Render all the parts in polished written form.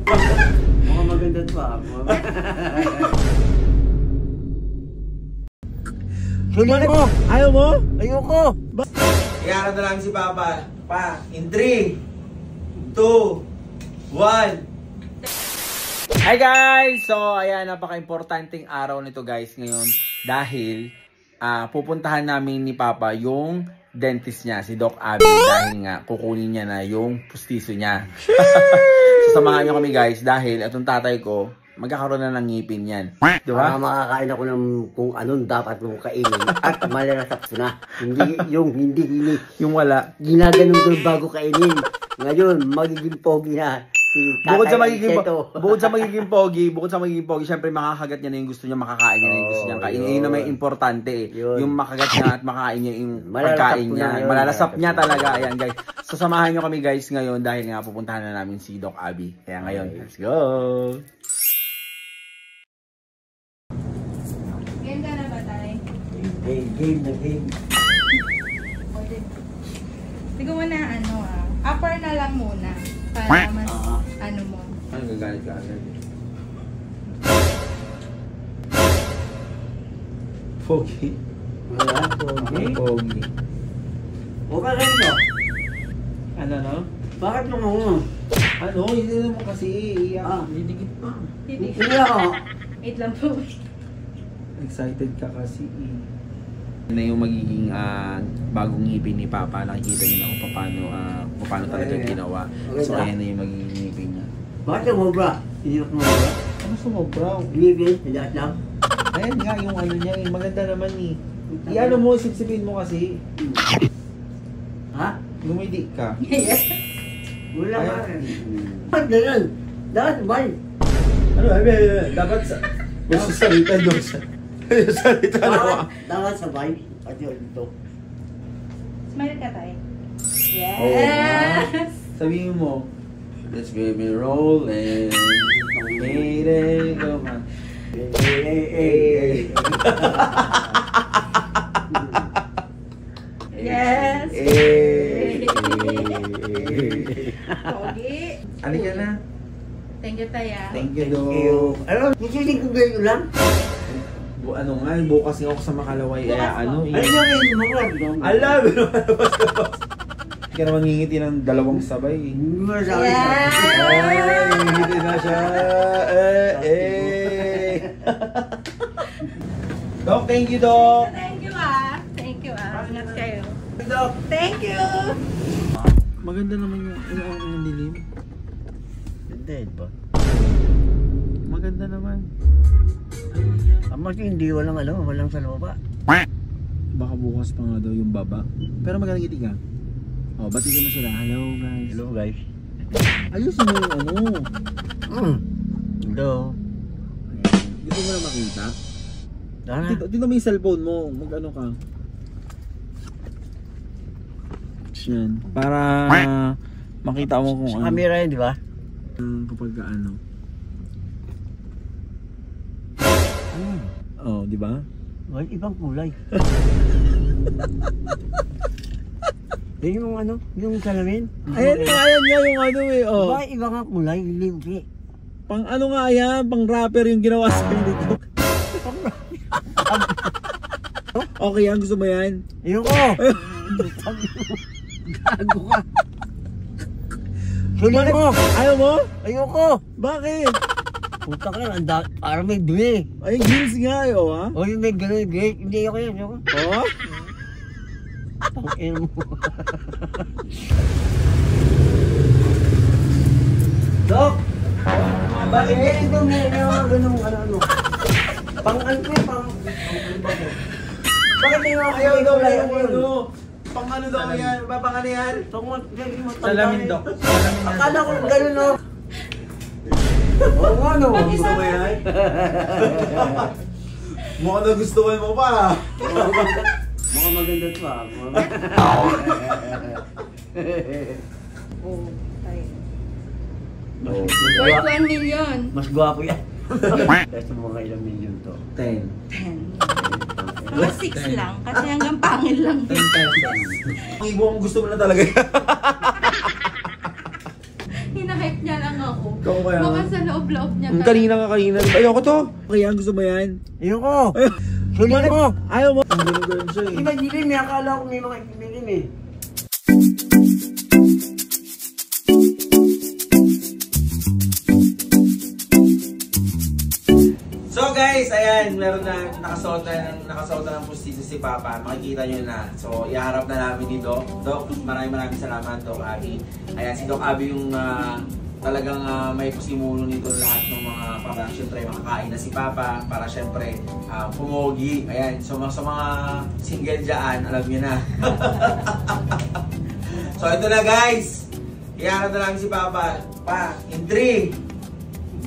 Mukhang maganda pa. Sulit mo! Ayaw mo? Ayoko! Iyakan na lang si Papa. Pa, in 3, 2, 1. Hi guys! So, ayan, napaka-importanting araw nito guys ngayon. Dahil, pupuntahan namin ni Papa yung dentist niya, si Doc Abby. Dahil nga, kukunin niya na yung pustiso niya. So, samahan niyo kami guys. Dahil, atong tatay ko, magkakaroon na ng ngipin yan. Diba? Makakain ako ng kung anong dapat mong kainin. At malalasap ko na. Hindi yung wala. Ginaganon ko bago kainin. Ngayon, magiging pogi na. Bukod sa magiging pogi, syempre makakagat niya na yung gusto niya makakain niya na yung gusto niya kainin. Yun na may importante eh. Yung makagat niya at makain niya yung pagkain niya. Malalasap niya talaga. Ayan guys. So samahan niyo kami guys ngayon dahil nga pupuntahan na namin si Doc Abby. Kaya ngayon, let's go! Game ka na ba tayo? Game na game. Siguro na upper na lang muna. Para mas ano mo. Ano gagalit ka agad? Pogi. Wala, pogi. Pogi. Huwag ka rin mo. Ano no? Bakit mo mo? Ano? Hindi naman kasi iiyak. Didikit pa. Hindi ako. Wait lang po. Excited ka kasi na yung magiging bagong ngipin ni Papa. Nakikita niyo na kung paano talaga ginawa. So ayan na yung magiging ngipin niya. Bakit sumobra? Hindi ako sumobra. Ano sumobra? Ngipin, lahat lang. Ayan nga yung ano niya. Maganda naman eh. I-ano mo, sipsipin mo kasi. Ha? Lumidi ka. Wala ka rin. Bakit ganun? Dapat sabay. Ano? Dapat sa... Gusto salita doon sa... Salita na. Dapat sabay. At yun ito. Smile ka tayo. Yes! Sabihin mo, let's get me rolling. Mayday, go man. Yes! Pogi. Halika na. Thank you, Taya. Thank you, Dok. Ano? Nisiling ko ganyan lang? Ano nga, bukas nga ako sa Makalaway. Ano yung mga Alam! Hindi ka naman ngingiti ng dalawang sabay. Yeah! Ngingiti na siya. Dok, thank you, Dok. Thank you Ingat kayo. Dok. Thank you! Maganda naman yung dilim. Dead ba? Maganda naman. Mas hindi walang sa looba. Baka bukas pa nga daw yung baba. Pero magandang ngiti ka. Oh, batiin mo sila. Hello guys. Hello guys. Ayusin mo yung ano. Hello. Gusto mo na makita? Dana. Dito mo yung cellphone mo. Mag-ano ka. Yan. Para makita mo kung ano. Camera yun, di ba? Kapag ano. Oh, di ba? Well, ibang kulay. Yan yung yung salamin. Ayan nga yung ano eh. Oh. Ba, iba nga kulay, libre. Pang ano nga yan, pang rapper yung ginawa sa dito. Okay yan, gusto mo yan? Ayoko! Gago ka! Sulit mo! Ayaw mo? Ayoko! Bakit? Puta ka lang, parang may dumi. Ay, gills nga eh, oh ha? O yung may gano'n, hindi ako yan. Oh? Pang-ino mo. Dok! Bakit ito may ganun ano? Pang-ano ko yun, bakit may mga Ayaw daw kulay yung ano? Pang ano daw yan? Pang ano yan? Salamin daw. Akala ko gano'n no? Oo nga no. Gusto mo yan? Mukhang nagustuhan mo pa. Mukhang maganda pa. Oh, tayo. Oh. Worth 1 million. Mas gwapo yan. Kasi mga ilang milyon to. 10. 10. Mga 6 lang. Kasi hanggang pangil lang. 10 pesos. Ang ibo ang gusto mo na talaga. Hinahit check niya lang ako. Ikaw kaya? Baka sa loob-loob niya. Kanina ka kanina. Ayoko to. Kaya gusto mo yan? Ayoko. Sulit mo. Ayaw mo. Ang ganun siya eh. Di ba dilim eh? Akala ko may mga dilim eh. So guys, ayan, meron na nakasuot na ng pustiso si Papa. Makikita nyo na. So, iharap na namin ni Doc. Doc, maraming salamat, Doc Abby. Ayan, si Doc Abby yung talagang may pasimuno nito lahat ng mga para syempre makakain na si Papa para syempre pumogi. Ayan, so sa mga single dyan, alam nyo na. So, ito na guys. Iharap na namin si Papa. Pa, in 3,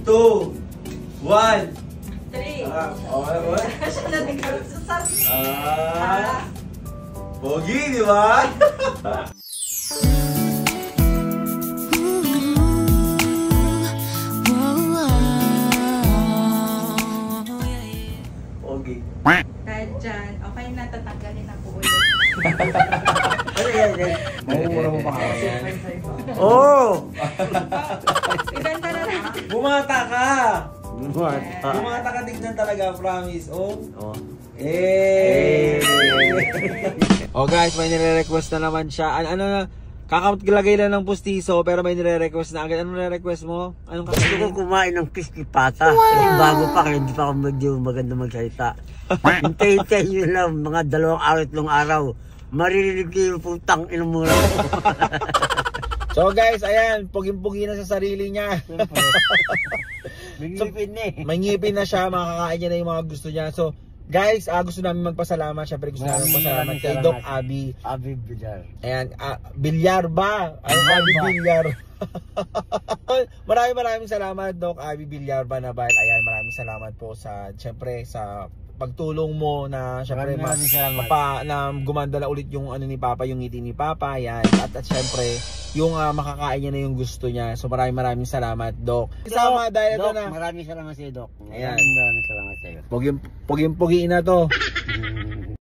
2, 1. Three. Siya na nagkaroon sa sabi. Pogi, di ba? Pogi. Dahil dyan, okay na, tatanggalin ako ulit. Mamumura mo pa kasi. Oh! Ibenta na natin. Bumata ka! Bumata. Bumata ka tignan talaga, promise. Oh. Oh. Eh. Oh guys, may nire-request na naman siya. Ano na, kakaglagay lang ng pustiso pero may nire-request na agad. Ano nire-request mo? Anong Gusto ko kakainin? kumain ng crispy pata. Kasi bago pa kaya hindi pa ako medyo maganda magsalita. Hintay-hintay nyo lang mga 2 araw, 3 araw. Maririnig kayo yung putang inumura ko. So guys, ayan, puging-pugi na sa sarili niya. May ngipin na eh. May ngipin na siya, makakain niya na yung mga gusto niya. So, guys, gusto namin magpasalamat. Syempre gusto namin magpasalamat kay Doc Abby. Abby Villar. Ayan, Bilyar ba? Ay, Abby Bilyar. Maraming salamat, Doc Abby Bilyar Banabal. Ayan, maraming salamat po sa, syempre, sa pagtulong mo na syempre Maraming salamat. na gumanda na ulit yung ano ni Papa, yung ngiti ni Papa. Ayan, at syempre yung makakain niya na yung gusto niya. So maraming salamat, Doc. Sama dahil ito Doc, na. maraming salamat sa iyo, Doc. Ayan. Maraming salamat sa iyo. Puging-pugi na to.